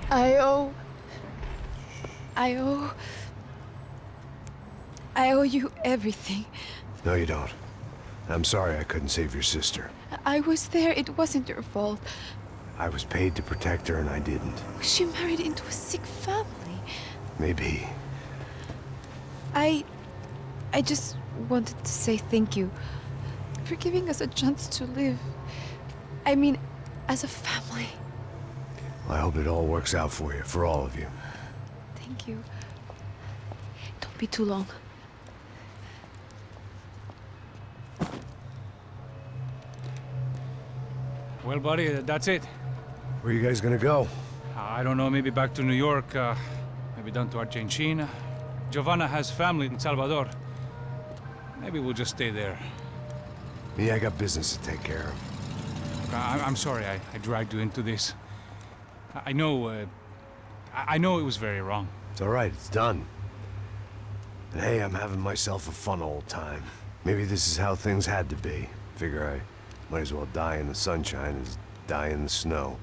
I owe... I owe you everything. No, you don't. I'm sorry I couldn't save your sister. I was there. It wasn't your fault. I was paid to protect her and I didn't. She married into a sick family. Maybe. I just wanted to say thank you for giving us a chance to live. I mean, as a family. I hope it all works out for you, for all of you. Thank you. Don't be too long. Well, buddy, that's it. Where are you guys gonna go? I don't know, maybe back to New York, maybe down to Argentina. Giovanna has family in Salvador. Maybe we'll just stay there. Me, I got business to take care of. I'm sorry I dragged you into this. I know it was very wrong. It's all right, it's done. And hey, I'm having myself a fun old time. Maybe this is how things had to be. Figure I might as well die in the sunshine as die in the snow.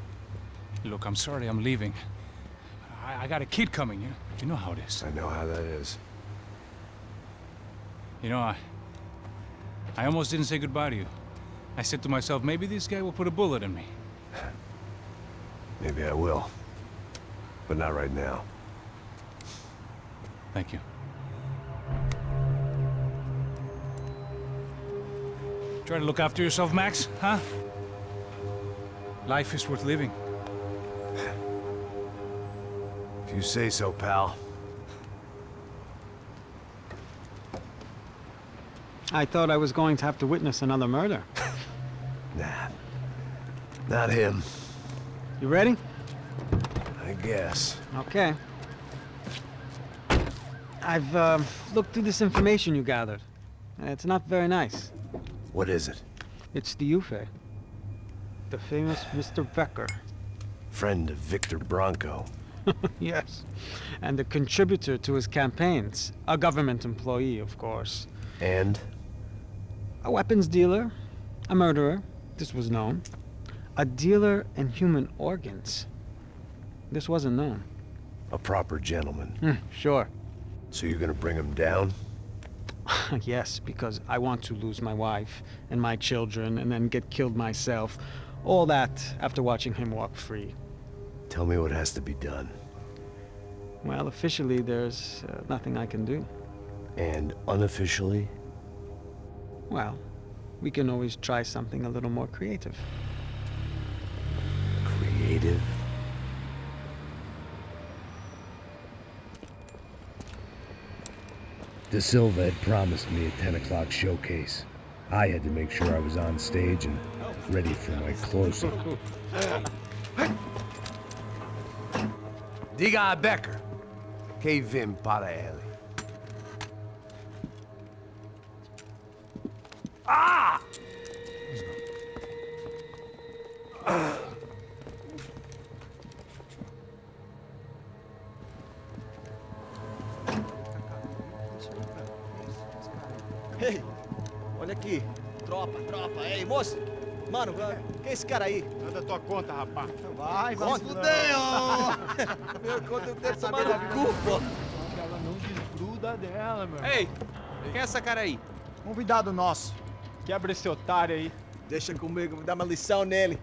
Look, I'm sorry I'm leaving. I got a kid coming, you know how it is. I know how that is. You know, I almost didn't say goodbye to you. I said to myself, maybe this guy will put a bullet in me. Maybe I will. But not right now. Thank you. Try to look after yourself, Max, huh? Life is worth living. If you say so, pal. I thought I was going to have to witness another murder. Nah. Not him. You ready? I guess. Okay. I've looked through this information you gathered. It's not very nice. What is it? It's the Ufe. The famous Mr. Becker. Friend of Victor Bronco. Yes. And a contributor to his campaigns. A government employee, of course. And? A weapons dealer. A murderer. This was known. A dealer in human organs. This wasn't known. A proper gentleman. Sure. So you're gonna bring him down? Yes, because I want to lose my wife and my children and then get killed myself. All that after watching him walk free. Tell me what has to be done. Well, officially, there's nothing I can do. And unofficially? Well, we can always try something a little more creative. Creative? De Silva had promised me a 10 o'clock showcase. I had to make sure I was on stage and ready for my close-up. Diga a Becker. Que vim para ele. Ah! Ei, olha aqui. Tropa. Ei, moço. Mano, quem é esse cara aí? Manda tua conta, rapaz. Vai se fuder, ó. Meu conta eu tenho tomar no cu, pô. Ela não desgruda dela, meu. Ei, quem é essa cara aí? Convidado nosso. Quebra esse otário aí. Deixa comigo, vou dar uma lição nele.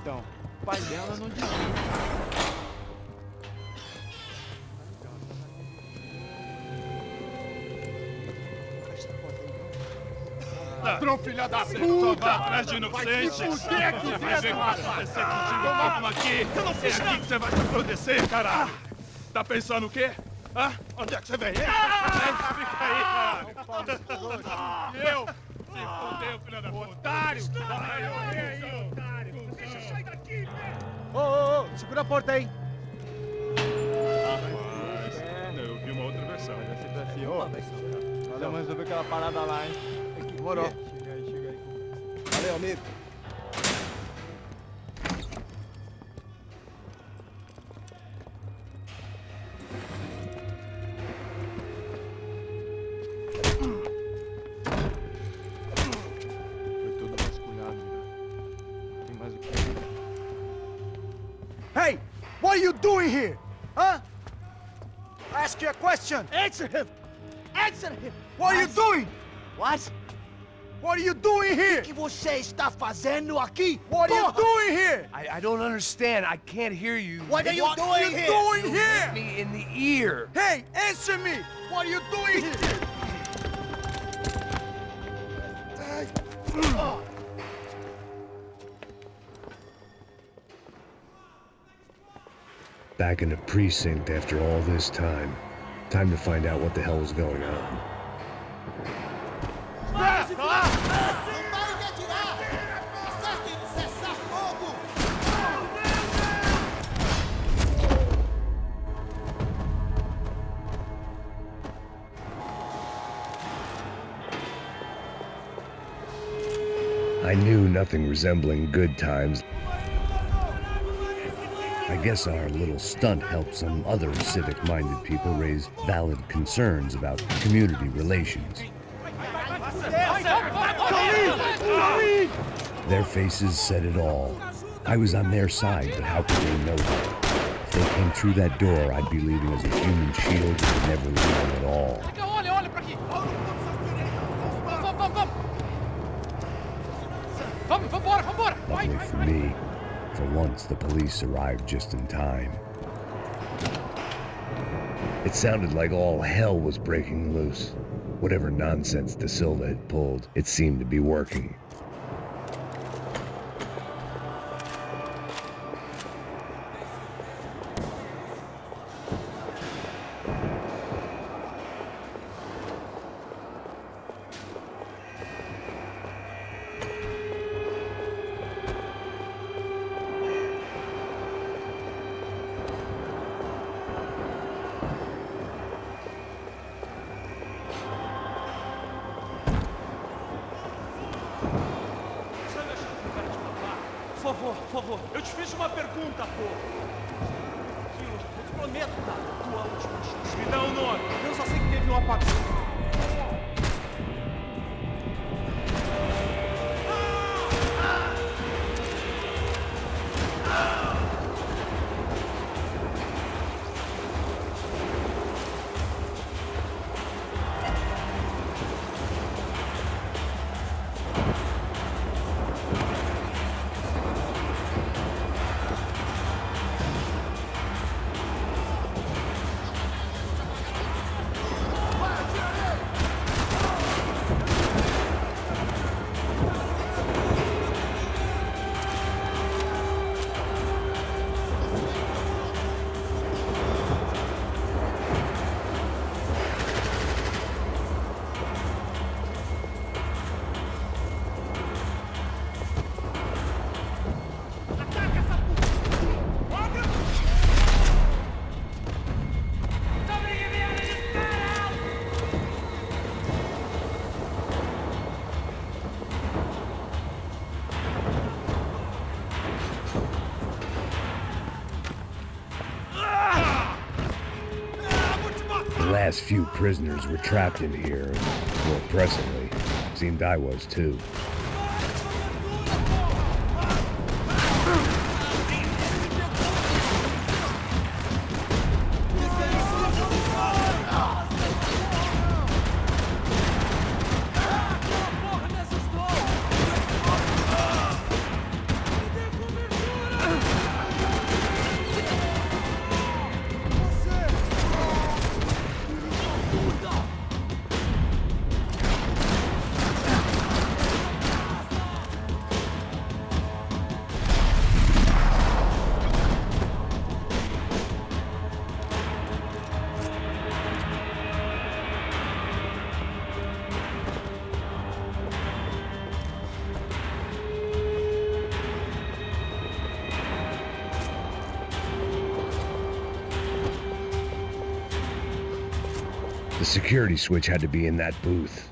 Então, o pai dela não desgruda. Ladrão, filha da puta! Vai atrás de inocente! Vai se fuder aqui dentro, rapaz! Vai ver o que vai acontecer contigo, vamos aqui! Eu não fiz nada! É aqui que você vai se proteger, caralho! Tá pensando o quê? Hã? Onde é que você vem? Fica aí, caralho! E eu? Se fudeu, filha da puta! Otário! Otário! Deixa eu sair daqui, velho! Ô, segura a porta aí! Rapaz, eu vi uma outra versão. Mas essa daqui, ó. Vamos resolver aquela parada lá, hein? Demorou. Chega aí. Valeu, amigo. Foi tudo vasculhado, né? Tem mais o que? you doing here? Huh? I ask you a question. Answer him! Answer him! What are you doing? What? What are you doing here? O que você está fazendo aqui? What are you doing here? I don't understand. I can't hear you. What are you doing here? You hit me in the ear. Hey, answer me! What are you doing here? Back in the precinct after all this time. Time to find out what the hell was going on. I knew nothing resembling good times. I guess our little stunt helped some other civic-minded people raise valid concerns about community relations. Their faces said it all. I was on their side, but how could they know that? If they came through that door, I'd be leaving as a human shield that would never leave them at all. Luckily for me, for once the police arrived just in time. It sounded like all hell was breaking loose. Whatever nonsense De Silva had pulled, it seemed to be working. Por favor, eu te fiz uma pergunta, pô. Eu te prometo, tá? Tua última chance. Me dá um nome. Eu só sei que teve um apagão. The last few prisoners were trapped in here, and more pressingly, seemed I was too. The security switch had to be in that booth.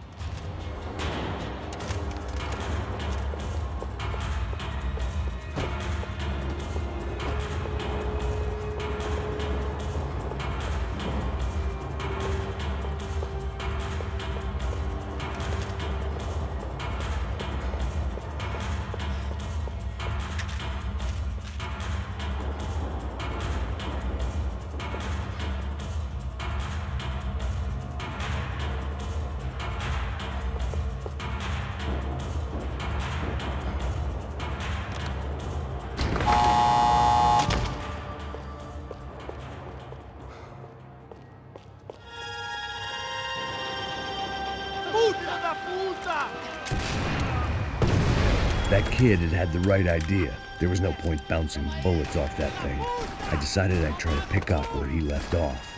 That kid had had the right idea. There was no point bouncing bullets off that thing. I decided I'd try to pick up where he left off.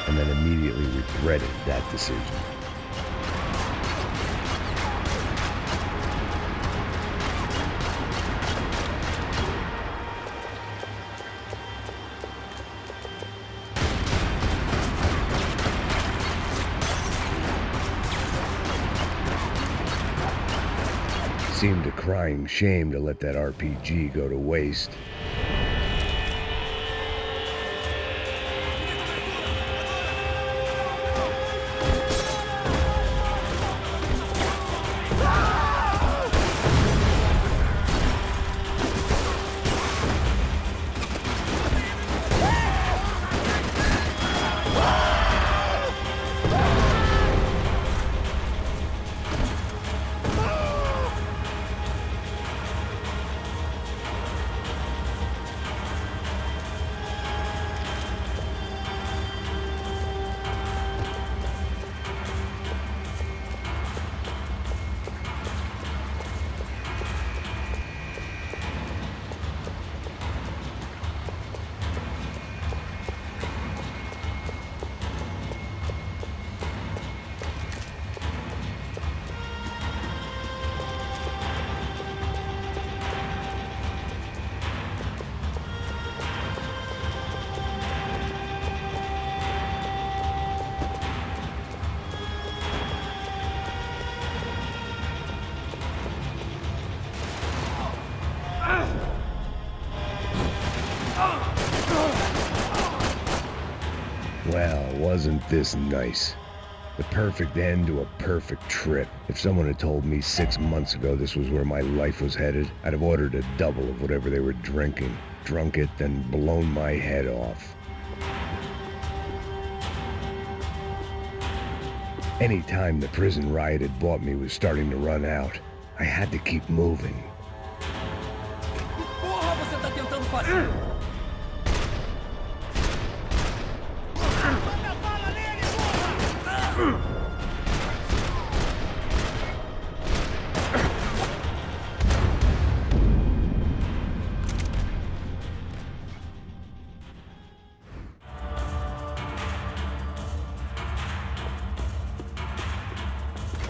And then immediately regretted that decision. Seemed a crying shame to let that RPG go to waste. Well, wasn't this nice? The perfect end to a perfect trip. If someone had told me 6 months ago this was where my life was headed, I'd have ordered a double of whatever they were drinking, drunk it, then blown my head off. Any time the prison riot had bought me was starting to run out, I had to keep moving. Porra, você tá tentando fazer?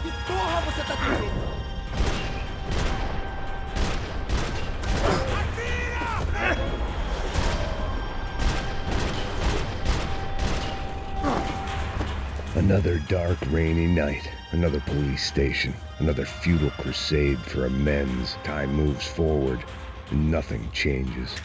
Que porra você tá tentando? Another dark, rainy night, another police station, another futile crusade for amends. Time moves forward, and nothing changes.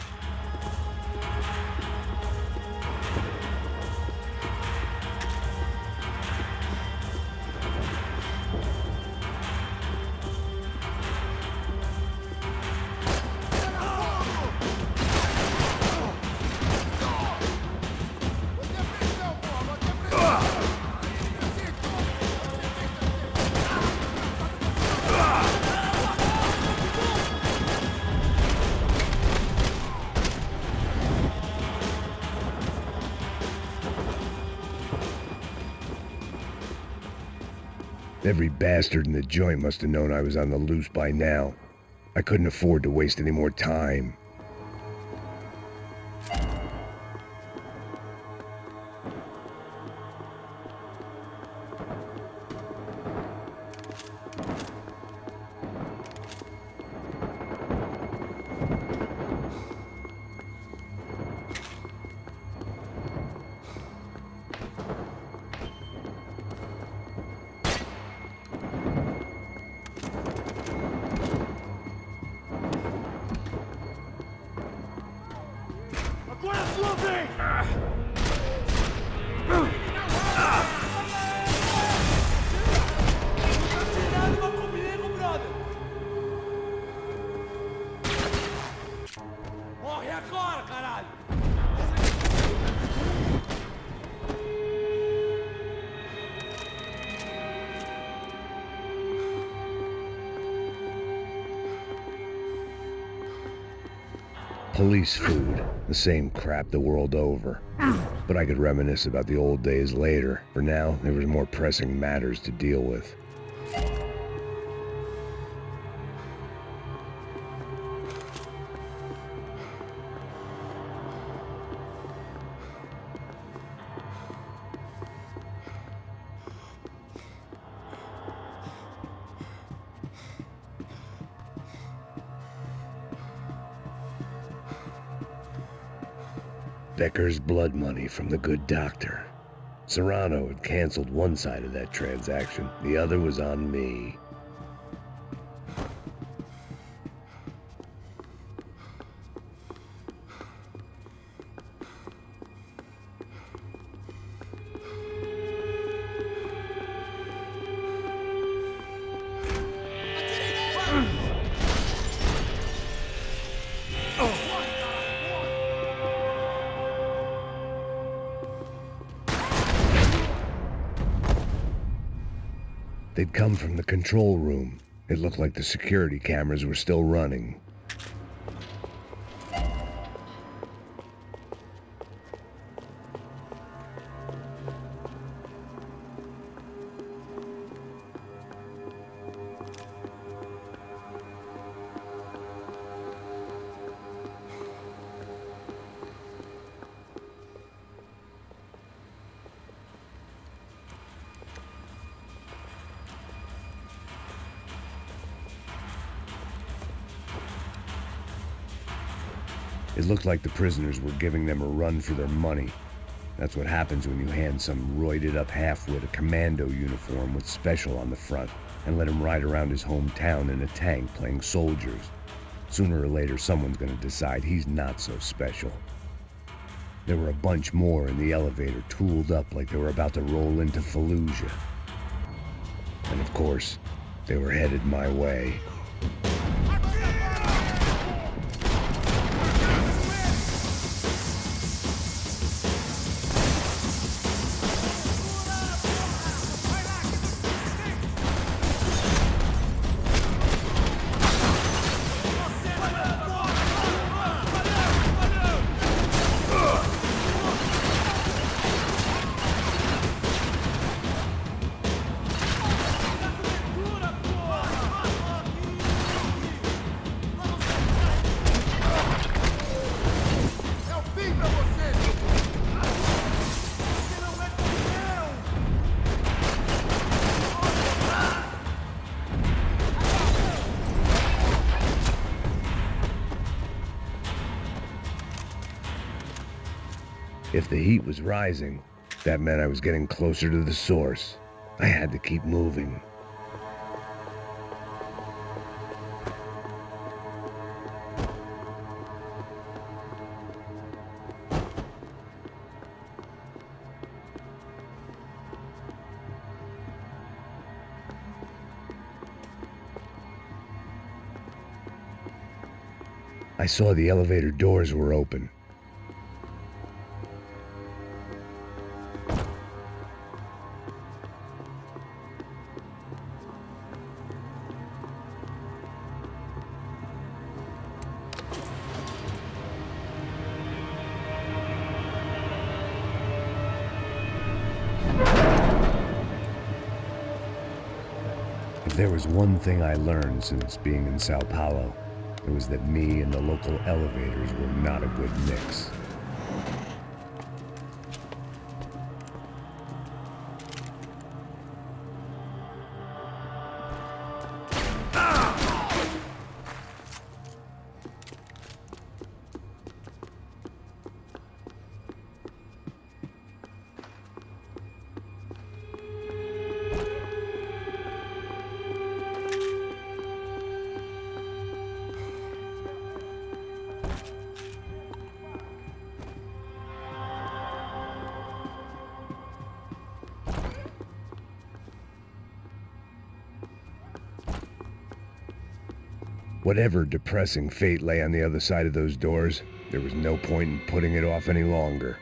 Every bastard in the joint must have known I was on the loose by now. I couldn't afford to waste any more time. Police food, the same crap the world over. But I could reminisce about the old days later. For now, there was more pressing matters to deal with. Becker's blood money from the good doctor. Serrano had canceled one side of that transaction. The other was on me. They'd come from the control room. It looked like the security cameras were still running. It looked like the prisoners were giving them a run for their money. That's what happens when you hand some roided-up halfwit a commando uniform with special on the front and let him ride around his hometown in a tank playing soldiers. Sooner or later, someone's gonna decide he's not so special. There were a bunch more in the elevator, tooled up like they were about to roll into Fallujah. And of course, they were headed my way. If the heat was rising, that meant I was getting closer to the source. I had to keep moving. I saw the elevator doors were open. If there was one thing I learned since being in Sao Paulo, it was that me and the local elevators were not a good mix. Whatever depressing fate lay on the other side of those doors, there was no point in putting it off any longer.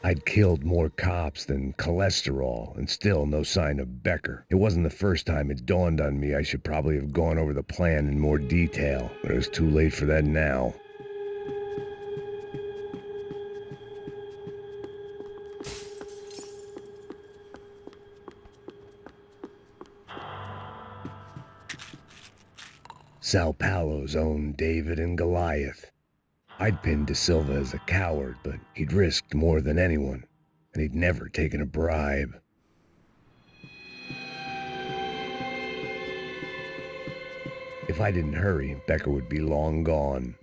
I'd killed more cops than cholesterol, and still no sign of Becker. It wasn't the first time it dawned on me I should probably have gone over the plan in more detail, but it was too late for that now. Sao Paulo's own David and Goliath. I'd pinned De Silva as a coward, but he'd risked more than anyone, and he'd never taken a bribe. If I didn't hurry, Becker would be long gone.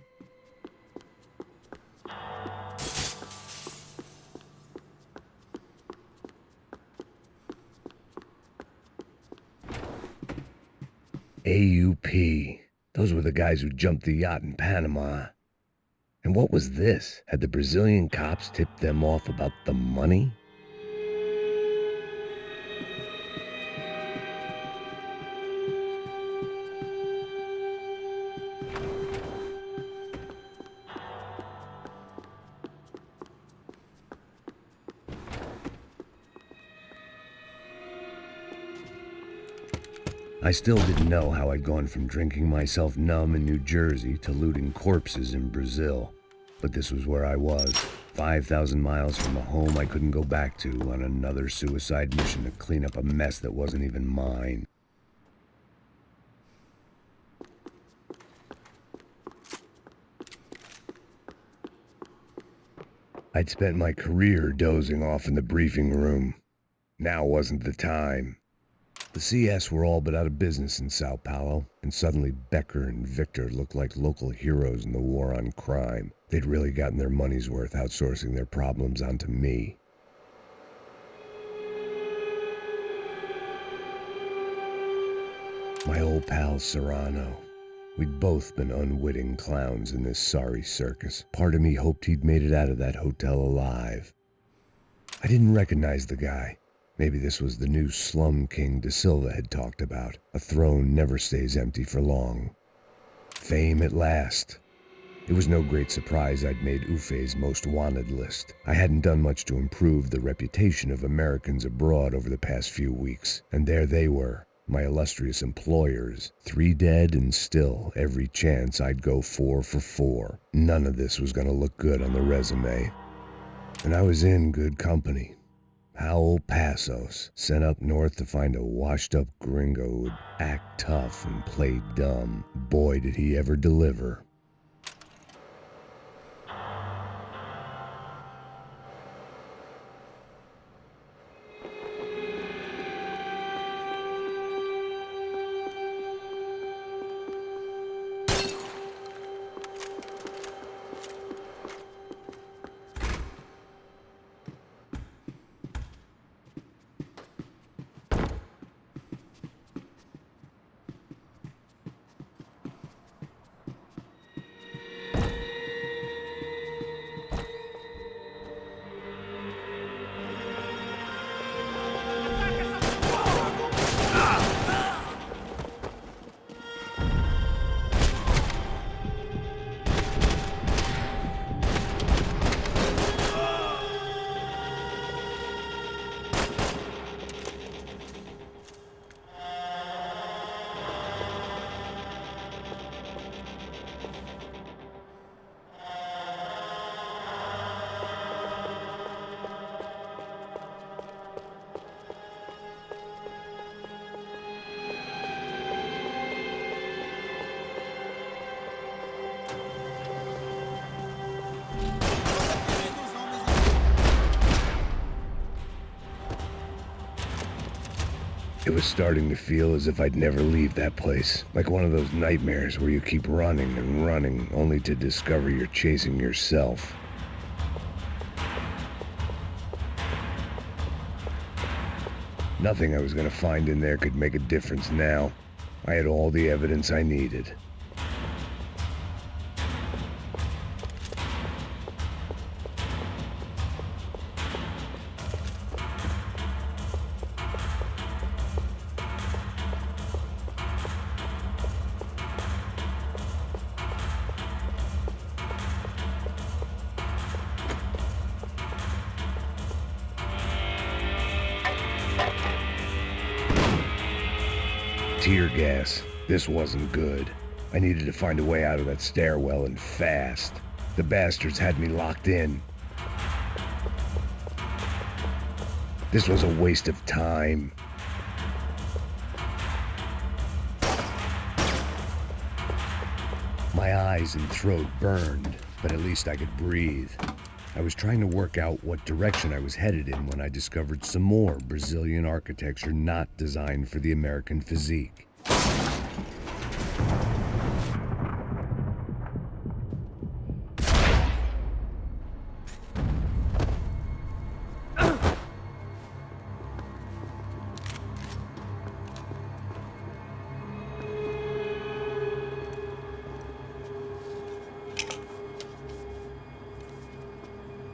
AUP. Those were the guys who jumped the yacht in Panama. And what was this? Had the Brazilian cops tipped them off about the money? I still didn't know how I'd gone from drinking myself numb in New Jersey to looting corpses in Brazil. But this was where I was, 5,000 miles from a home I couldn't go back to, on another suicide mission to clean up a mess that wasn't even mine. I'd spent my career dozing off in the briefing room. Now wasn't the time. The CS were all but out of business in Sao Paulo, and suddenly Becker and Victor looked like local heroes in the war on crime. They'd really gotten their money's worth outsourcing their problems onto me. My old pal Serrano. We'd both been unwitting clowns in this sorry circus. Part of me hoped he'd made it out of that hotel alive. I didn't recognize the guy. Maybe this was the new slum king De Silva had talked about. A throne never stays empty for long. Fame at last. It was no great surprise I'd made Ufe's most wanted list. I hadn't done much to improve the reputation of Americans abroad over the past few weeks, and there they were, my illustrious employers, 3 dead and still every chance I'd go 4 for 4. None of this was gonna look good on the resume. And I was in good company. Howell Passos, sent up north to find a washed-up gringo who'd act tough and play dumb. Boy, did he ever deliver. It was starting to feel as if I'd never leave that place. Like one of those nightmares where you keep running and running only to discover you're chasing yourself. Nothing I was gonna find in there could make a difference now. I had all the evidence I needed. Tear gas. This wasn't good. I needed to find a way out of that stairwell and fast. The bastards had me locked in. This was a waste of time. My eyes and throat burned, but at least I could breathe. I was trying to work out what direction I was headed in when I discovered some more Brazilian architecture not designed for the American physique.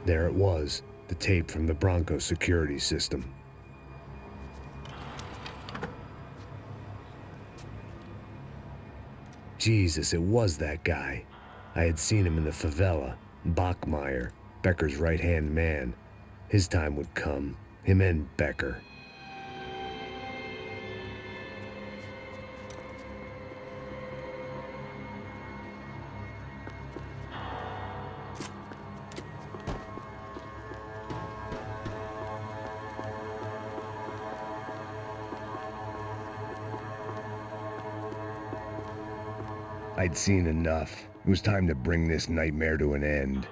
There it was, the tape from the Bronco security system. Jesus, it was that guy. I had seen him in the favela. Bachmeyer, Becker's right-hand man. His time would come. Him and Becker. I'd seen enough. It was time to bring this nightmare to an end.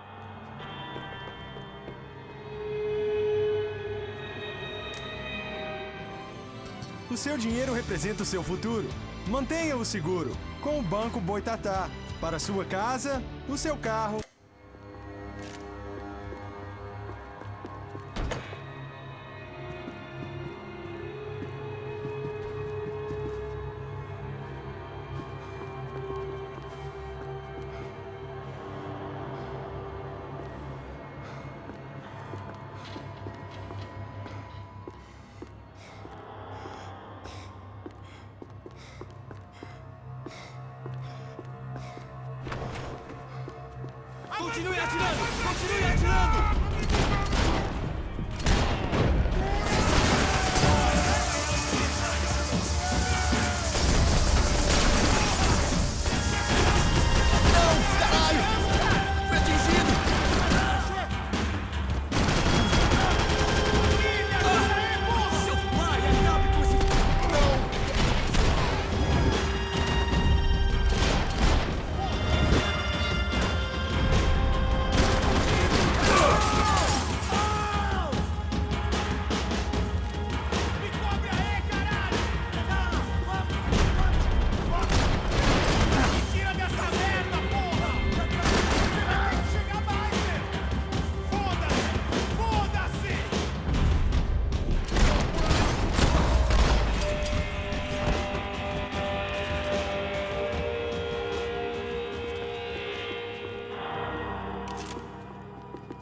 O seu dinheiro representa o seu futuro. Mantenha-o seguro com o Banco Boitatá. Para sua casa, o seu carro. Continue atirando! Continue atirando!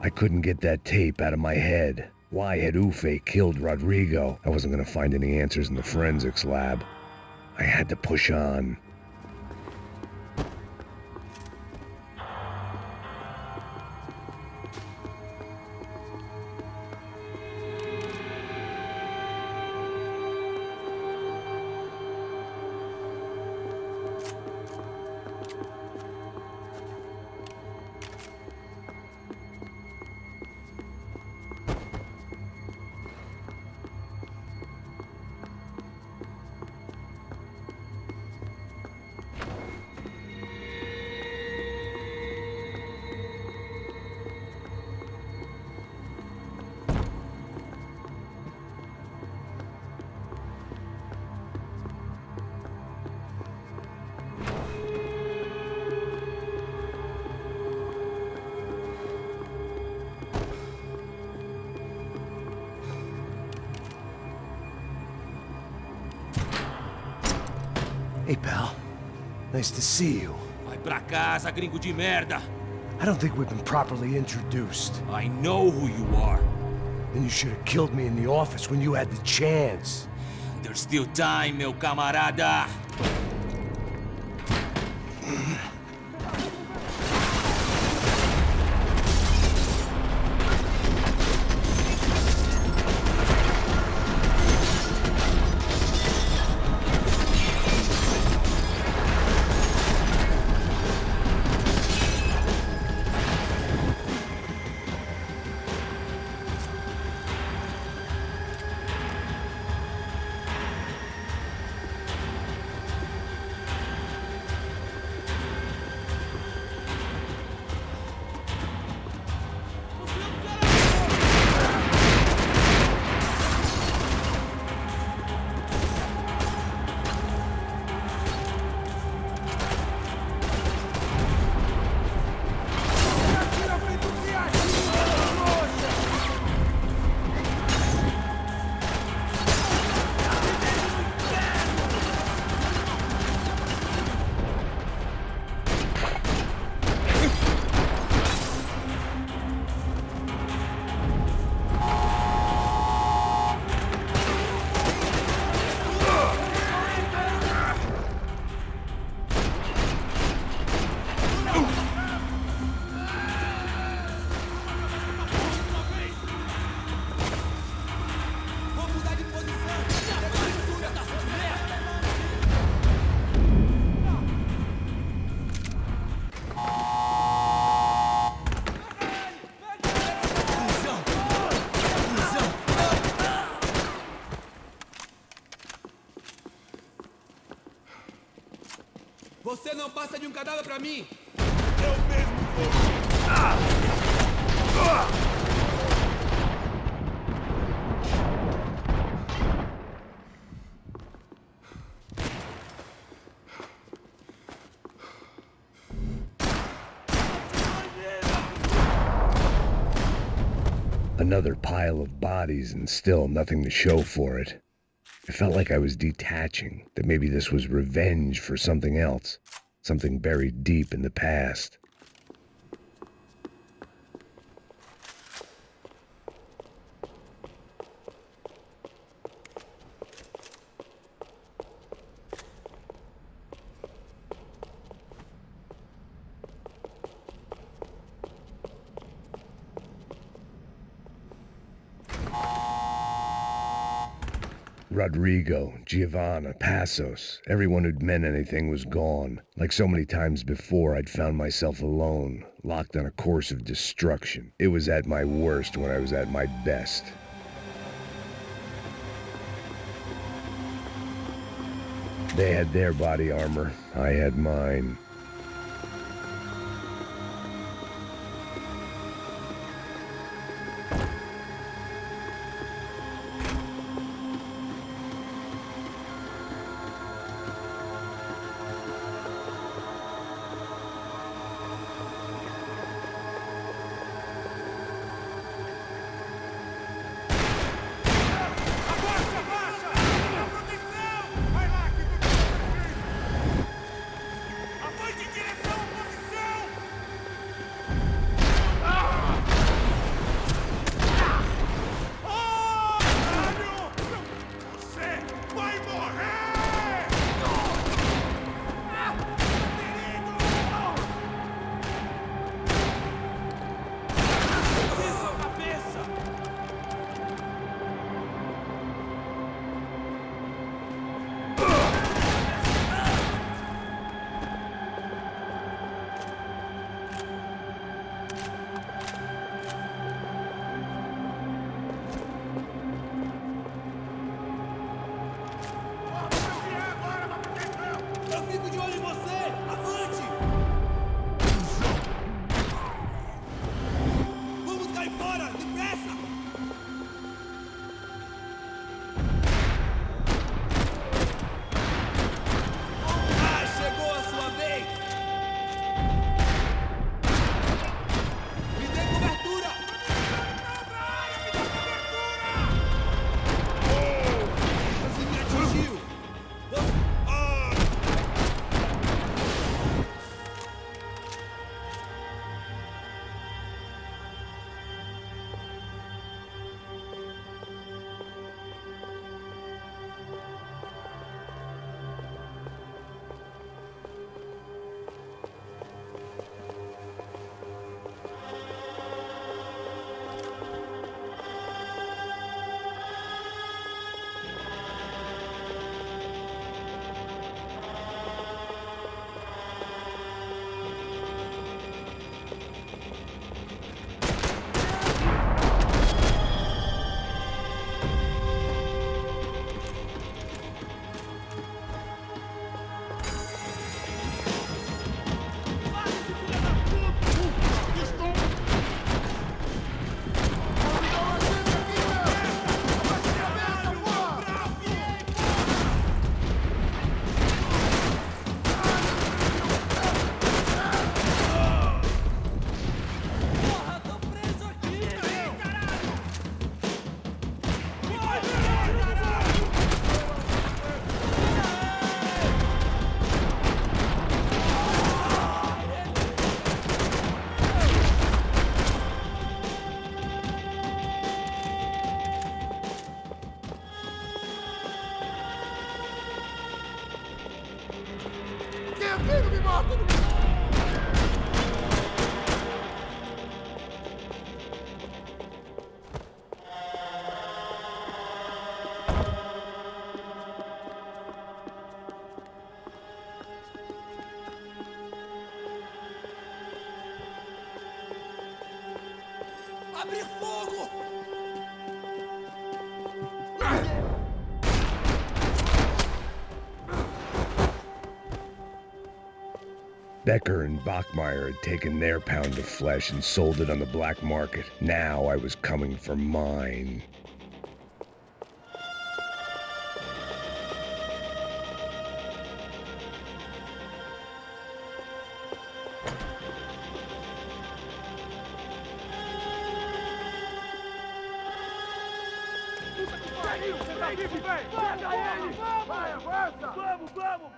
I couldn't get that tape out of my head. Why had Ufe killed Rodrigo? I wasn't gonna find any answers in the forensics lab. I had to push on. Hey, pal. Nice to see you. Vai pra casa, gringo de merda. I don't think we've been properly introduced. I know who you are. Then you should have killed me in the office when you had the chance. There's still time, meu camarada. Você não passa de um cadáver pra mim! Eu mesmo vou. Another pile of bodies and still nothing to show for it. It felt like I was detaching, that maybe this was revenge for something else, something buried deep in the past. Rodrigo, Giovanna, Passos, everyone who'd meant anything was gone. Like so many times before, I'd found myself alone, locked on a course of destruction. It was at my worst when I was at my best. They had their body armor, I had mine. Abaixa! Não me mata, não me mata! Abre fogo! Becker and Bachmeyer had taken their pound of flesh and sold it on the black market. Now I was coming for mine.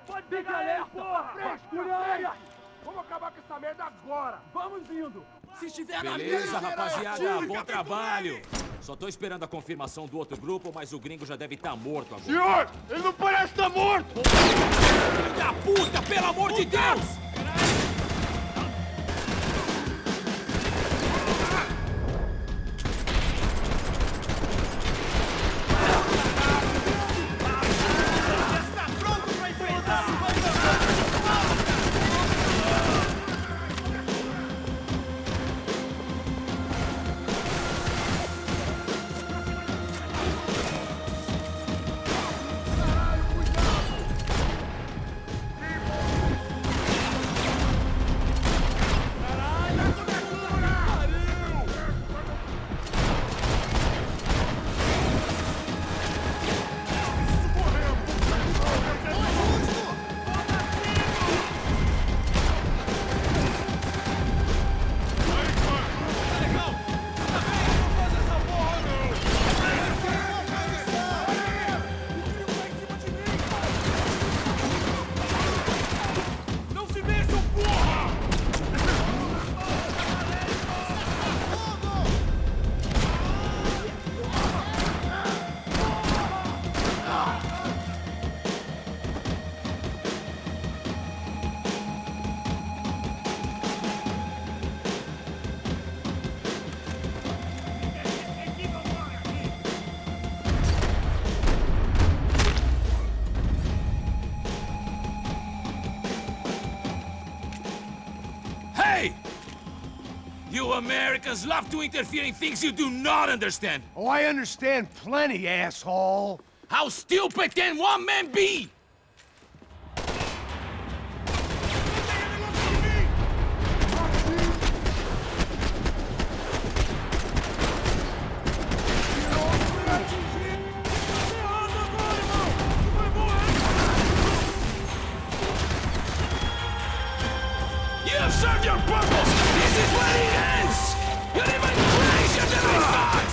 Pode pegar ele, porra! Frescura! Vamos acabar com essa merda agora! Vamos indo! Se estiver na Beleza, mira, rapaziada, bom trabalho. Só tô esperando a confirmação do outro grupo, mas o gringo já deve estar morto agora. Senhor! Ele não parece estar morto! Filho da puta, pelo amor de Deus! You Americans love to interfere in things you do not understand. Oh, I understand plenty, asshole. How stupid can one man be? You have served your purpose! This is where it ends! You're even crazier than I thought!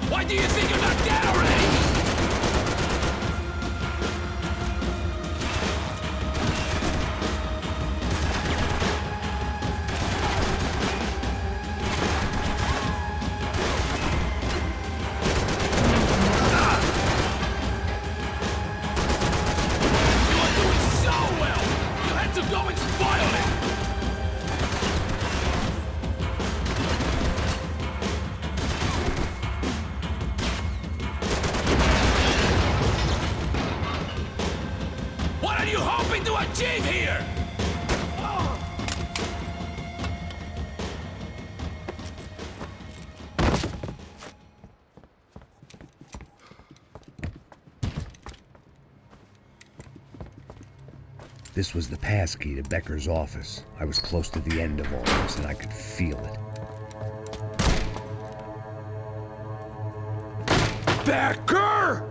Why do you think you're not dead already? You were doing so well! You had to go and spoil it! What are you hoping to achieve here? This was the passkey to Becker's office. I was close to the end of all this, and I could feel it. Becker!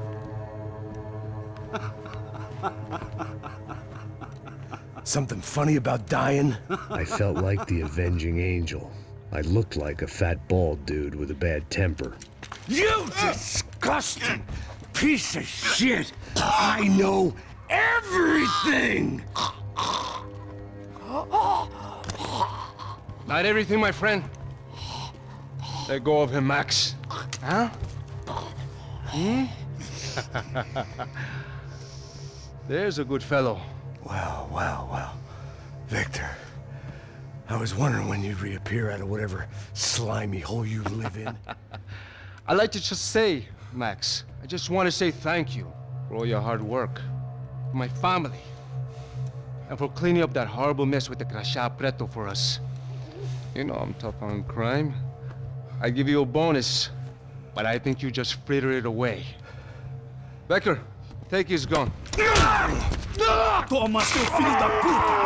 Something funny about dying? I felt like the avenging angel. I looked like a fat bald dude with a bad temper. You disgusting piece of shit! I know everything! Not everything, my friend. Let go of him, Max. Huh? There's a good fellow. Well, well, well. Victor, I was wondering when you'd reappear out of whatever slimy hole you live in. I'd like to just say, Max, I just want to say thank you for all your hard work, for my family, and for cleaning up that horrible mess with the Crachá Preto for us. You know I'm tough on crime. I give you a bonus, but I think you just frittered it away. Becker, take his gun. Toma, seu filho da puta!